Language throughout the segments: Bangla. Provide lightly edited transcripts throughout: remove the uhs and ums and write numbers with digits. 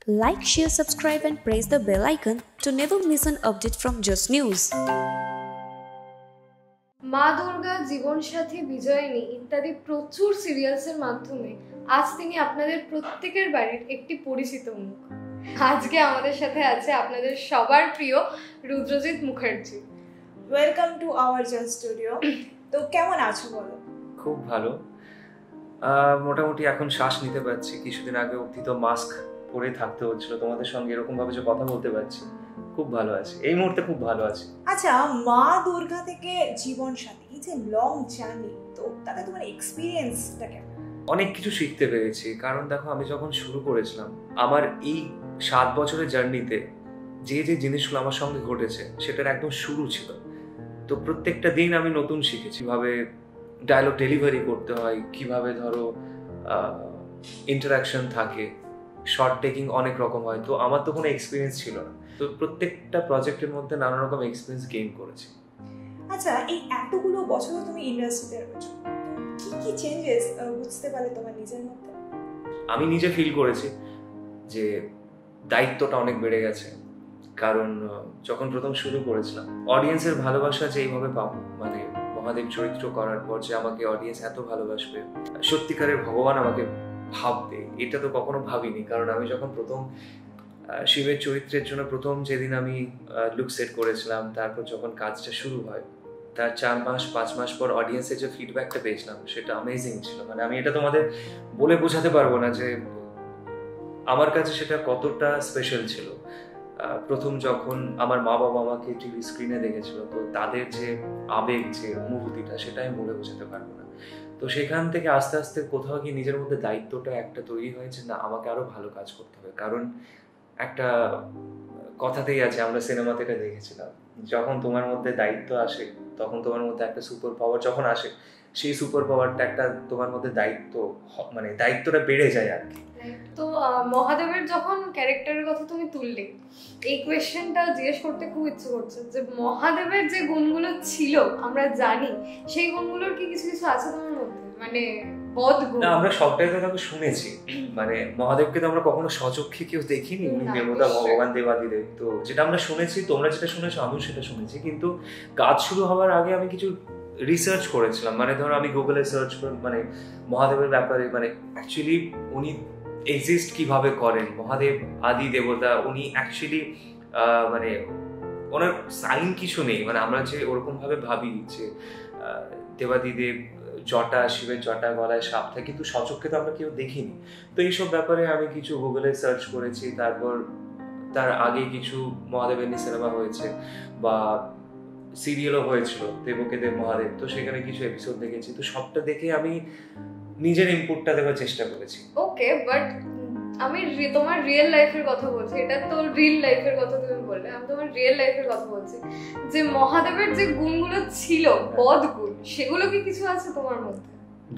Like, share, subscribe and press the bell icon to never miss an update from Just News. মা দুর্গা, জীবনসাথী, বিজয়িনী ইত্যাদি প্রচুর সিরিয়ালসের মাধ্যমে আজ তিনি আপনাদের প্রত্যেকের বাড়ির একটি পরিচিত মুখ। আজকে আমাদের সাথে আছে আপনাদের সবার প্রিয় Rudrajit Mukherjee. Welcome to our just studio. তো কেমন আছো বলো? খুব ভালো, মোটামুটি এখন শ্বাস নিতে পারছি। কিছুদিন আগে অবধি তো মাস্ক পরে থাকতে হচ্ছিল, তোমাদের সঙ্গে এরকম ভাবে যে কথা বলতে পারছি, খুব ভালো আছি এই মুহূর্তে, খুব ভালো আছি। আচ্ছা, মা দুর্গা থেকে জীবনসাথী, এই যে লং জার্নি, তো তাতে তোমার এক্সপিরিয়েন্সটা কেমন? অনেক কিছু শিখতে পেরেছি, কারণ দেখো আমি যখন শুরু করেছিলাম আমার এই 7 বছরের জার্নিতে যে যে জিনিসগুলো আমার সঙ্গে ঘটেছে সেটার একদম শুরু ছিল। তো প্রত্যেকটা দিন আমি নতুন শিখেছি, কিভাবে ডায়লগ ডেলিভারি করতে হয়, কিভাবে ধরো ইন্টারাকশন থাকে, শর্ট টেকিং অনেক রকম হয়। তো আমার তো কোনো এক্সপিরিয়েন্স ছিল না, তো প্রত্যেকটা প্রজেক্টের মধ্যে নানা রকম এক্সপিরিয়েন্স গেইন করেছি। আচ্ছা, এই এতগুলো বছর তুমি ইন্ডাস্ট্রিতে রয়েছো, কি কি চেঞ্জেস বুঝতে পারলে তোমার নিজের মধ্যে? আমি নিজে ফিল করেছি যে দায়িত্বটা অনেক বেড়ে গেছে, কারণ যখন প্রথম শুরু করেছিলাম অডিয়েন্সের ভালোবাসা যে এইভাবে পাবো, মানে মহাদেব চরিত্র করার পর যে আমাকে অডিয়েন্স এত ভালোবাসবে, সত্যিকারের ভগবান আমাকে ভাববে, এটা তো কখনো ভাবিনি। কারণ আমি যখন প্রথম শিবের চরিত্রের জন্য প্রথম যেদিন আমি লুক সেট করেছিলাম, তারপর যখন কাজটা শুরু হয় তার 4-5 মাস পর অডিয়েন্সের যে ফিডব্যাকটা পেয়েছিলাম সেটা অ্যামেজিং ছিল। মানে আমি এটা তোমাদের বলে বোঝাতে পারবো না যে আমার কাছে সেটা কতটা স্পেশাল ছিল। প্রথম যখন আমার মা বাবা আমাকে টিভি স্ক্রিনে দেখেছিল, তো তাদের যে আবেগ, যে অনুভূতিটা, সেটা আমি বলে বোঝাতে পারবো না। তো সেখান থেকে আস্তে আস্তে কোথাও গিয়ে নিজের মধ্যে দায়িত্বটা একটা তৈরি হয়েছে, না আমাকে আরো ভালো কাজ করতে হবে। কারণ একটা কথাতেই আছে, আমরা সিনেমাতে এটা দেখেছিলাম, যখন তোমার মধ্যে দায়িত্ব আসে তখন তোমার মধ্যে একটা সুপার পাওয়ার যখন আসে, সেই সুপার পাওয়ারটা একটা তোমার মধ্যে দায়িত্ব, মানে দায়িত্বটা বেড়ে যায় আর কি। তো মহাদেবের যখন ক্যারেক্টারের কথা তুমি তুললে, এই কোয়েশ্চেনটা জিজ্ঞেস করতে খুব ইচ্ছে করছে যে মহাদেবের যে গুণগুলো ছিল আমরা জানি, সেই গুণগুলোর কি কিছু কিছু আছে তোমার মধ্যে, মানে বদগুণ? না, আমরা সবটাই তো তাকে শুনেছি, মানে মহাদেবকে তো আমরা কখনো সচক্ষে কেউ দেখিনি, উনি দেবতা, ভগবান, দেবাদিদেব। তো যেটা আমরা শুনেছি, তোমরা যেটা শুনেছো আমিও সেটা শুনেছি, কিন্তু কাজ শুরু হওয়ার আগে আমি কিছু রিসার্চ করেছিলাম। মানে ধরো আমি গুগলে সার্চ করে মানে মহাদেবের ব্যাপারে, মানে অ্যাকচুয়ালি উনি এক্সিস্ট কিভাবে করেন, মহাদেব আদি দেবতা, উনি অ্যাকচুয়ালি মানে ওনার সাইন কিছু নেই। মানে আমরা যে ওরকম ভাবে ভাবি যে দেবাদিদেব জটা, শিবের জটা, গলায় সাপ থাকে, কিন্তু সচক্ষে তো আমরা কেউ দেখিনি। তো এইসব ব্যাপারে আমি কিছু গুগলে সার্চ করেছি। তারপর তার আগে কিছু মহাদেবের নিয়ে সিনেমা হয়েছে বা সিরিয়ালও হয়েছিল, দেবকে দেব মহাদেব, তো সেখানে কিছু এপিসোড দেখেছি। তো সবটা দেখে আমি নিজের ইনপুটটা দেওয়ার চেষ্টা করেছি। ওকে, বাট আমি তোমার রিয়েল লাইফের কথা বলছি, এটা তো রিয়েল লাইফের কথা তুমি বললে, আমি তোমার রিয়েল লাইফের কথা বলছি। যে মহাদেবের যে গুণগুলো ছিল, বদগুণ, সেগুলো কি কিছু আছে তোমার মধ্যে?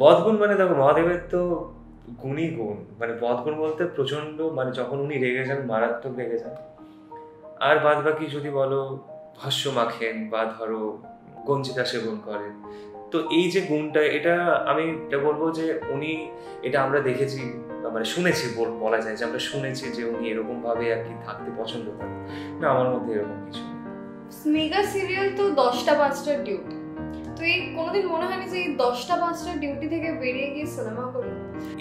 বদগুণ মানে দেখো, মহাদেবের তো গুণই গুণ। মানে বদগুণ বলতে প্রচন্ড, মানে যখন উনি রেগে যান, মারাত্মক রেগে যান। আর বাদ বাকি যদি বলো, ভস্য মাখেন বা ধরো গঞ্জিতা সেবন করেন। তো এই যে গুণটা, এটা আমি এটা বলবো যে উনি, এটা আমরা দেখেছি, মানে শুনেছি, বলা যায় যে আমরা শুনেছি যে উনি এরকম ভাবে আর কি থাকতে পছন্দ করেন। না, আমার মধ্যে এরকম কিছু নেই। মেগা সিরিয়াল তো 10টা 5টার ডিউটি, তো এই কোনোদিন মনে হয়নি যে এই 10টা 5টার ডিউটি থেকে বেরিয়ে গিয়ে সিনেমা করি?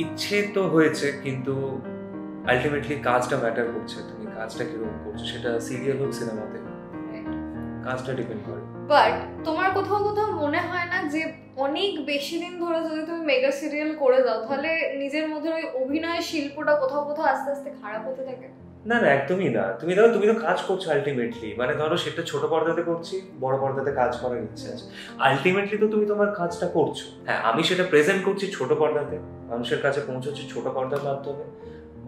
ইচ্ছে তো হয়েছে, কিন্তু আলটিমেটলি কাজটা ম্যাটার করছে। তুমি কাজটা কিরকম করছো, সেটা সিরিয়াল হোক, সিনেমাতে হোক, কাজটা ডিপেন্ড করে। বাট তোমার কোথাও কোথাও মনে হয় না যে অনেক বেশি দিন ধরে যদি তুমি মেগা সিরিয়াল করে দাও, তাহলে নিজের মধ্যে ওই অভিনয় শিল্পটা কোথাও কোথাও আস্তে আস্তে খারাপ হতে থাকে? না না, একদমই না। তুমি ধরো, তুমি তো কাজ করছো আলটিমেটলি, মানে ধরো সেটা ছোট পর্দাতে করছি, বড় পর্দাতে কাজ করার ইচ্ছে আছে, আলটিমেটলি তো তুমি তোমার কাজটা করছো। হ্যাঁ, আমি সেটা প্রেজেন্ট করছি ছোট পর্দাতে, মানুষের কাছে পৌঁছচ্ছি ছোট পর্দার মাধ্যমে।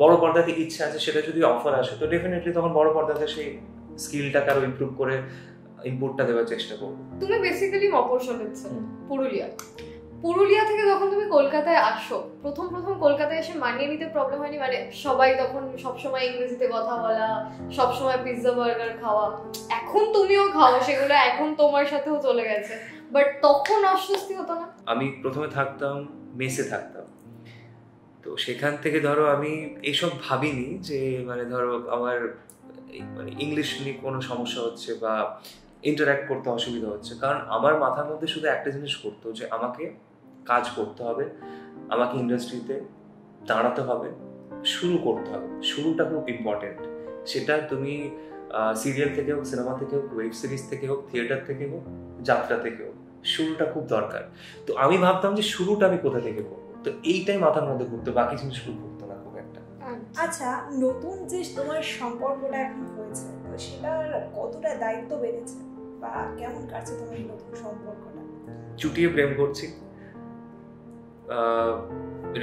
বড় পর্দাতে ইচ্ছা আছে, সেটা যদি অফার আসে তো ডেফিনেটলি তখন বড় পর্দাতে সেই স্কিলটাকে আরো ইমপ্রুভ করে ইনপুটটা দেওয়ার চেষ্টা করবো। তুমি বেসিক্যালি মফস্বলের ছেলে, পুরুলিয়া থেকে যখন তুমি কলকাতায় আসো, প্রথম কলকাতায় এসে মানিয়ে নিতে প্রবলেম হয়নি? মানে সবাই তখন সবসময় ইংরেজিতে কথা বলা, সবসময় পিৎজা বার্গার খাওয়া, এখন তুমিও খাও সেগুলো, এখন তোমার সাথেও চলে গেছে, বাট তখন অস্বস্তি হতো না? আমি প্রথমে থাকতাম মেসে থাকতাম, তো সেখান থেকে ধরো আমি এইসব ভাবিনি যে মানে ধরো আমার মানে ইংলিশ নিয়ে কোনো সমস্যা হচ্ছে বা ইন্টারঅ্যাক্ট করতে অসুবিধা হচ্ছে, কারণ আমার মাথার মধ্যে শুধু একটা জিনিস করতো যে আমাকে কাজ করতে হবে, আমাকে ইন্ডাস্ট্রিতে দাঁড়াতে হবে, শুরু করতে হবে। শুরুটা খুব ইম্পর্টেন্ট, সেটা তুমি সিরিয়াল থেকে হোক, সিনেমা থেকে হোক, ওয়েব সিরিজ থেকে হোক, থিয়েটার থেকে হোক, যাত্রা থেকে হোক, শুরুটা খুব দরকার। তো আমি ভাবতাম যে শুরুটা আমি কোথা থেকে করবো, তো এইটাই মাথার মধ্যে ঘুরতো, বাকি জিনিসগুলো ঘুরতো না খুব একটা। আচ্ছা, নতুন যে তোমার সম্পর্কটা এখন হয়েছে, তো সেটার কতটা দায়িত্ব বেড়েছে বা কেমন কাটছে তোমার এই নতুন সম্পর্কটা? চুটিয়ে প্রেম করছি,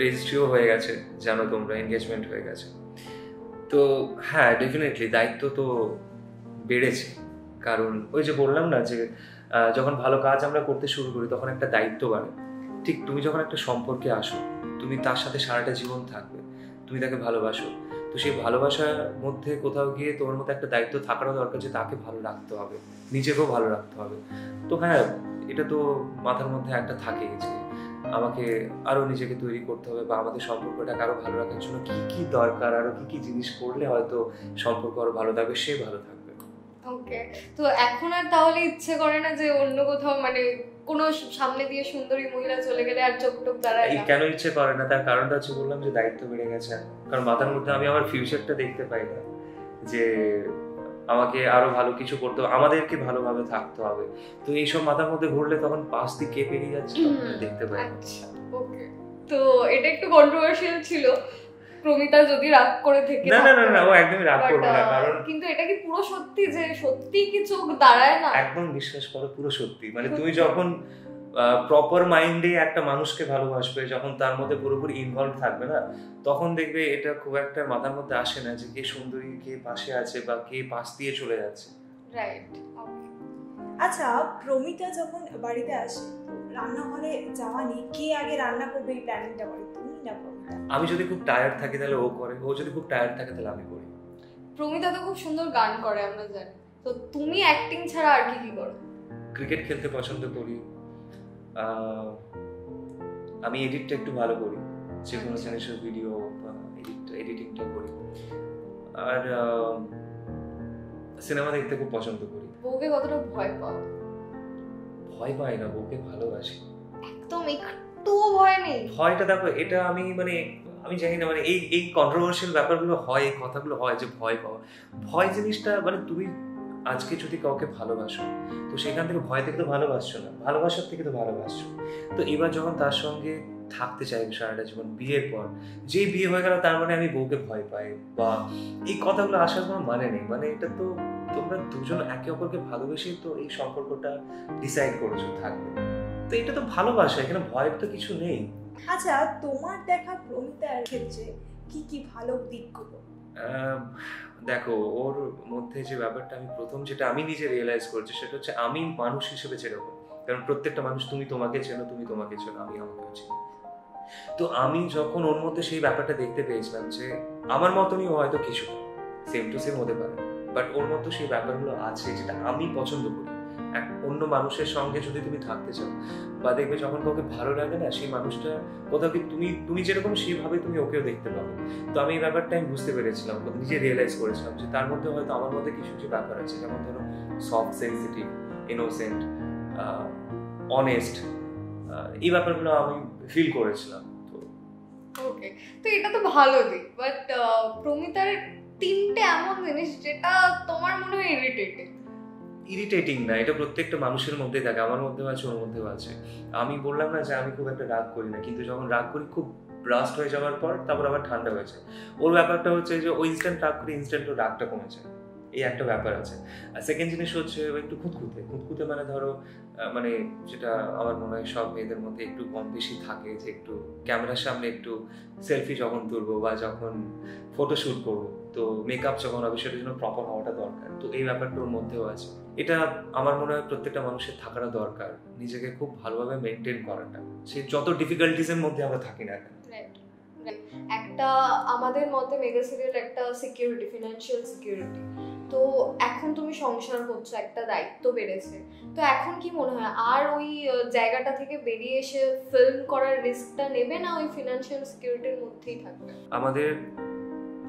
রেজিস্ট্রিও হয়ে গেছে, জানো তোমরা, এনগেজমেন্ট হয়ে গেছে। তো হ্যাঁ, ডেফিনেটলি দায়িত্ব তো বেড়েছে, কারণ ওই যে বললাম না যে যখন ভালো কাজ আমরা করতে শুরু করি তখন একটা দায়িত্ব বাড়ে। ঠিক তুমি যখন একটা সম্পর্কে আসো, তুমি তার সাথে সারাটা জীবন থাকবে, তুমি তাকে ভালোবাসো, তো সেই ভালোবাসার মধ্যে কোথাও গিয়ে তোমার মধ্যে একটা দায়িত্ব থাকারও দরকার যে তাকে ভালো রাখতে হবে, নিজেকেও ভালো রাখতে হবে। তো হ্যাঁ, এটা তো মাথার মধ্যে একটা থাকে যে আমাকে আরো নিজেকে তৈরি করতে হবে বা আমাদের সম্পর্কটাকে আরো ভালো রাখার জন্য কি কি দরকার, আরো কি কি জিনিস করলে হয়তো সম্পর্ক আরো ভালো থাকবে, সে ভালো থাকবে। ওকে, তো এখন আর তাহলে ইচ্ছে করে না যে অন্য কোথাও মানে কোনো সামনে দিয়ে সুন্দরী মহিলা চলে গেলে আর চোখ টোক দাঁড়ায় না? কেন ইচ্ছে করে না, তার কারণটা হচ্ছে বললাম যে দায়িত্ব বেড়ে গেছে। কারণ মাথার মধ্যে আমি আমার ফিউচারটা দেখতে পাই না, যে আমাকে আরো ভালো কিছু করতে হবে, আমাদেরকে ভালোভাবে থাকতে হবে। তো এইসব মাথার মধ্যে ঘুরলে তখন পাশ দিয়ে কে পেরিয়ে যাচ্ছে দেখতে পাই। আচ্ছা, ওকে, তো এটা একটু কন্ট্রোভার্সিয়াল ছিল। প্রমিতা যদি রাগ করে থেকে না না না না, ও একদমই রাগ করবে না, কারণ কিন্তু এটা কি পুরো সত্যি যে সত্যি কি চোখ দাঁড়ায় না? একদম বিশ্বাস করো, পুরো সত্যি। মানে তুমি যখন প্রপার মাইন্ডে একটা মানুষকে ভালোবাসবে, যখন তার মধ্যে পুরোপুরি ইনভলভ থাকবে না, তখন দেখবে এটা খুব একটা মাথার মধ্যে আসে না যে কে সুন্দরী, কে পাশে আছে বা কে পাশ দিয়ে চলে যাচ্ছে। রাইট। আচ্ছা, প্রমিতা যখন বাড়িতে আসে, রান্নাঘরে যাওয়া নিয়ে কে আগে রান্না করবে এই প্ল্যানিংটা করে, তুমি না প্রমিতা? আমি যদি খুব টায়ার্ড থাকি তাহলে ও করে, ও যদি খুব টায়ার্ড থাকে তাহলে আমি করি। প্রমিতা তো খুব সুন্দর গান করে, আমরা জানি। তো তুমি অ্যাক্টিং ছাড়া আর কি কি করো? ক্রিকেট খেলতে পছন্দ করি, আমি এডিটটা একটু ভালো করি, যে কোনো জিনিসের ভিডিও বা এডিটিংটা করি, আর সিনেমা দেখতে খুব পছন্দ করি। বউকে কতটা ভয় পাও? ভয় পাই না, বউকে ভালোবাসি। একদম একটুও ভয় নেই? ভয়টা দেখো, এটা আমি মানে আমি জানি না, মানে এই কন্ট্রোভার্সিয়াল ব্যাপারগুলো হয়, এই কথাগুলো হয় যে ভয় পাওয়া। ভয় জিনিসটা মানে তুমি আজকে যদি কাউকে ভালোবাসো, তো সেখান থেকে ভয় থেকে তো ভালোবাসছো না, ভালোবাসার থেকে তো ভালোবাসছো। তো এবার যখন তার সঙ্গে থাকতে চাইবে সারাটা জীবন, বিয়ের পর, যে বিয়ে হয়ে গেল তার মানে আমি বউকে ভয় পাই বা এই কথাগুলো আসার কোনো মানে নেই। মানে এটা তো তোমরা দুজন একে অপরকে ভালোবেসেই তো এই সম্পর্কটা ডিসাইড করেছো থাকবে, তো এটা তো ভালোবাসা, এখানে ভয়ের তো কিছু নেই। আচ্ছা, তোমার দেখা প্রমিতার ক্ষেত্রে কি কি ভালো দিকগুলো? দেখো, ওর মধ্যে যে ব্যাপারটা আমি প্রথম যেটা আমি নিজে রিয়েলাইজ করছি সেটা হচ্ছে আমি মানুষ হিসেবে যেরকম, কারণ প্রত্যেকটা মানুষ, তুমি তোমাকে চেনো, তুমি তোমাকে চেনো, আমি আমাকেও চিনি। তো আমি যখন ওর মধ্যে সেই ব্যাপারটা দেখতে পেয়েছিলাম যে আমার মতনই ও হয়তো কিছু সেম টু সেম হতে পারে, বাট ওর মধ্যে সেই ব্যাপারগুলো আছে যেটা আমি পছন্দ করি। এক অন্য মানুষের সঙ্গে যদি তুমি থাকতে চাও বা দেখবে যখন কাউকে ভালো লাগে না, সেই মানুষটা কোথাও কি তুমি যেরকম সেইভাবে তুমি ওকেও দেখতে পাবে। তো আমি এই ব্যাপারটা আমি বুঝতে পেরেছিলাম, নিজে রিয়েলাইজ করেছিলাম যে তার মধ্যে হয়তো আমার মধ্যে কিছু কিছু ব্যাপার আছে, যেমন ধরো সফট, সেন্সিটিভ, ইনোসেন্ট, অনেস্ট, এই ব্যাপারগুলো আমি ফিল করেছিলাম। ওকে, তো এটা তো ভালো দিক, বাট প্রমিতার তিনটে এমন জিনিস যেটা তোমার মনে হয় ইরিটেটিং না, এটা প্রত্যেকটা মানুষের মধ্যেই থাকে, আমার মধ্যেও আছে, ওর মধ্যেও আছে। আমি বললাম না যে আমি খুব একটা রাগ করি না, কিন্তু যখন রাগ করি খুব ব্রাস্ট হয়ে যাওয়ার পর তারপর আবার ঠান্ডা হয়েছে। ওর ব্যাপারটা হচ্ছে যে ও ইনস্ট্যান্ট রাগ করে ইনস্ট্যান্ট ওর রাগটা কমে যায়, এই একটা ব্যাপার আছে। আর সেকেন্ড জিনিস হচ্ছে একটু খুঁতখুঁতে মানে ধরো মানে যেটা আমার মনে হয় সব মেয়েদের মধ্যে একটু কম বেশি থাকে, যে একটু ক্যামেরার সামনে একটু সেলফি যখন তুলবো বা যখন ফটোশ্যুট করবো, তো মেকআপ যখন হবে সেটার জন্য প্রপার হওয়াটা দরকার। তো এই ব্যাপারটা ওর মধ্যেও আছে। এটা আমার মনে হয় প্রত্যেকটা মানুষের থাকাটা দরকার, নিজেকে খুব ভালোভাবে মেনটেন করাটা, সে যত ডিফিকাল্টিজের মধ্যে আমরা থাকি না কেন। একটা আমাদের মতে মেগা সিরিয়াল একটা সিকিউরিটি, ফিনান্সিয়াল সিকিউরিটি। তো এখন তুমি সংসার করছো, একটা দায়িত্ব বেড়েছে, তো এখন কি মনে হয় আর ওই জায়গাটা থেকে বেরিয়ে এসে ফিল্ম করার রিস্কটা নেবে, না ওই ফিনান্সিয়াল সিকিউরিটির মধ্যেই থাকবে? আমাদের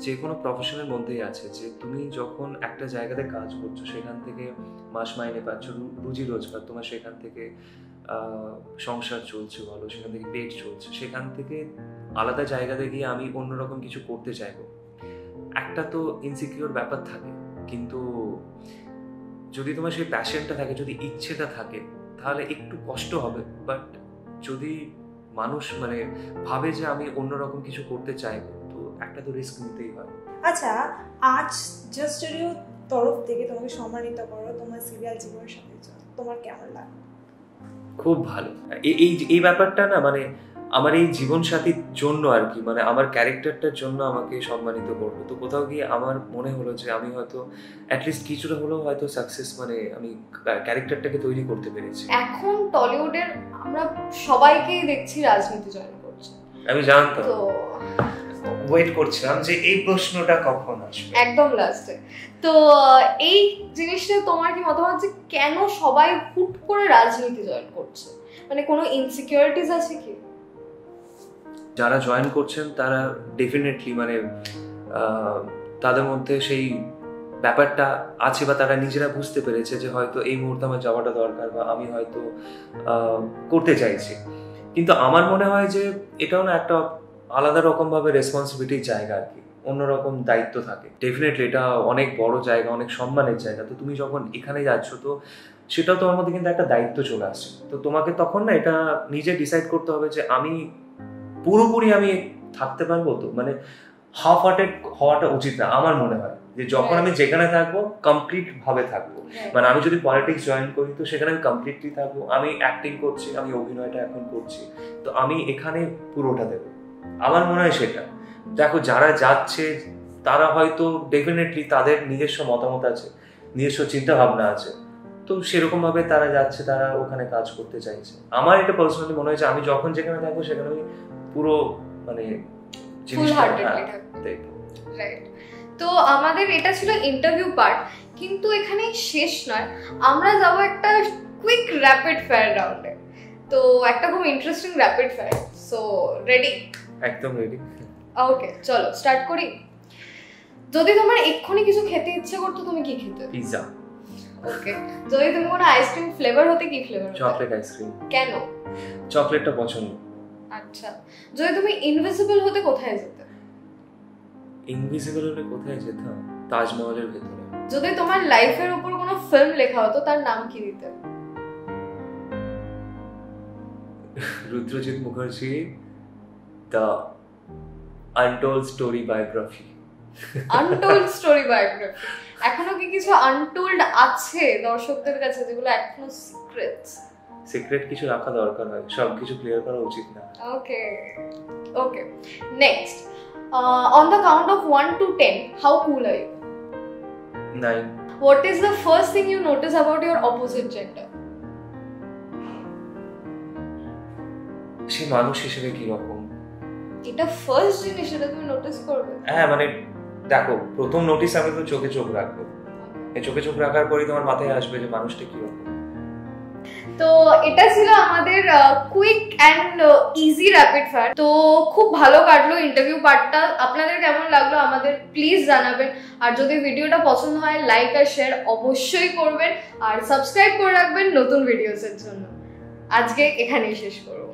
যে কোনো প্রফেশনের মধ্যেই আছে যে তুমি যখন একটা জায়গাতে কাজ করছো সেখান থেকে মাস মাইনে পাচ্ছ, রুজি রোজগার তোমার, সেখান থেকে সংসার চলছে বলো, সেখান থেকে পেট চলছে, সেখান থেকে আলাদা জায়গাতে গিয়ে আমি অন্যরকম কিছু করতে চাইবো, একটা তো ইনসিকিউর ব্যাপার থাকে। কিন্তু যদি তোমার সেই প্যাশনটা থাকে, যদি ইচ্ছেটা থাকে, তাহলে একটু কষ্ট হবে। বাট যদি মানুষ মানে ভাবে যে আমি অন্যরকম কিছু করতে চাইবো, তো একটা তো রিস্ক নিতেই হয়। আচ্ছা, আজ জাস্ট স্টুডিও তরফ থেকে তোমাকে সম্মানিত করো তোমার সিরিয়াল জীবনের সাথে, তোমার কেমন লাগে? খুব ভালো। এই ব্যাপারটা না মানে আমার এই জীবন সাথীর জন্য আর কি, মানে আমার ক্যারেক্টারটার জন্য আমাকে সম্মানিত করবো। তো কোথাও গিয়ে আমার মনে হলো যে আমি হয়তো অ্যাটলিস্ট কিছুটা হলেও হয়তো সাকসেস, মানে আমি ক্যারেক্টারটাকে তৈরি করতে পেরেছি। এখন টলিউডের আমরা সবাইকেই দেখছি রাজনীতি জয়েন করছে। আমি জানতাম, তো ওয়েট করছিলাম যে এই প্রশ্নটা কখন আসবে। একদম লাস্টে। তো এই জিনিসটা তোমার কি মতামত যে কেন সবাই হুট করে রাজনীতি জয়েন করছে? মানে কোনো ইনসিকিউরিটিজ আছে কি? যারা জয়েন করছেন তারা ডেফিনেটলি মানে তাদের মধ্যে সেই ব্যাপারটা আছে, বা তারা নিজেরা বুঝতে পেরেছে যে হয়তো এই মুহূর্তে আমার যাওয়াটা দরকার, বা আমি হয়তো করতে চাইছি। কিন্তু আমার মনে হয় যে এটাও না একটা আলাদা রকমভাবে রেসপন্সিবিলিটির জায়গা আর কি, অন্যরকম দায়িত্ব থাকে। ডেফিনেটলি এটা অনেক বড় জায়গা, অনেক সম্মানের জায়গা। তো তুমি যখন এখানে যাচ্ছ, তো সেটাও তোমার মধ্যে কিন্তু একটা দায়িত্ব চলে আসছে। তো তোমাকে তখন না এটা নিজে ডিসাইড করতে হবে যে আমি পুরোপুরি আমি থাকতে পারবো, তো মানে হাফ হার্টেড হওয়াটা উচিত না। আমার মনে হয় যে যখন আমি যেখানে থাকবো কমপ্লিট ভাবে থাকবো, মানে আমি যদি পলিটিক্স জয়েন করি তো সেখানে আমি কমপ্লিটলি থাকবো। আমি অ্যাক্টিং করছি, আমি অভিনয়টা এখন করছি, তো আমি এখানে পুরোটা দেবো। আমার মনে হয় সেটা। দেখো যারা যাচ্ছে তারা হয়তো ডেফিনেটলি তাদের নিজস্ব মতামত আছে, নিজস্ব চিন্তা ভাবনা আছে, তো সেরকম ভাবে তারা যাচ্ছে, তারা ওখানে কাজ করতে চাইছে। আমার এটা পার্সোনালি মনে হয় যে আমি যখন যেখানে থাকবো সেখানে আমি পুরো মানে রাইট। তো আমাদের এটা ছিল ইন্টারভিউ পার্ট, কিন্তু এখানে শেষ নয়, আমরা যাব একটা কুইক র্যাপিড ফায়ার রাউন্ডে। তো একটা খুব interesting rapid fire. So ready? একদম রেডি। ওকে, চলো স্টার্ট করি। যদি তোমার এক্ষুনি কিছু খেতে ইচ্ছে করতো, তুমি কি খেতে? পিৎজা। ওকে। যদি তুমি কোনো আইসক্রিম ফ্লেভার হতে, কি ফ্লেভার? Chocolate ice cream. কেন? চকলেটটা পছন্দ। আচ্ছা। যদি তুমি ইনভিজিবল হতে, কোথায় যেতে? ইনভিজিবল হলে কোথায় যেতাম? তাজমহলের ভেতরে। যদি তোমার লাইফের উপর কোনো ফিল্ম লেখা হতো, তার নাম কি দিতে? Rudrajit Mukherjee, the untold story biography. Untold story biography. এখনো কি কিছু আনটোল্ড আছে দর্শকদের কাছে, যেগুলো এখনো সিক্রেটস? সিক্রেট কিছু রাখা দরকার হয়, সব কিছু ক্লিয়ার করা উচিত না। ওকে ওকে, next. On the count of 1 to 10, how cool are you? 9. What is the first thing you notice about your opposite gender? সে মানুষ হিসেবে কি রকম, এটা ফার্স্ট জিনিস, এটা তুমি নোটিস করবে। হ্যাঁ মানে দেখো, প্রথম নোটিস আমি তো চোখে চোখ রাখবো। এই চোখে চোখ রাখার পরেই তোমার মাথায় আসবে যে মানুষটা কি রকম। তো এটা ছিল আমাদের quick and easy rapid fire. তো খুব ভালো কাটলো ইন্টারভিউ পার্টটা। আপনাদের কেমন লাগলো আমাদের প্লিজ জানাবেন। আর যদি ভিডিওটা পছন্দ হয়, লাইক আর শেয়ার অবশ্যই করবেন, আর সাবস্ক্রাইব করে রাখবেন নতুন ভিডিওসের জন্য। আজকে এখানেই শেষ করব।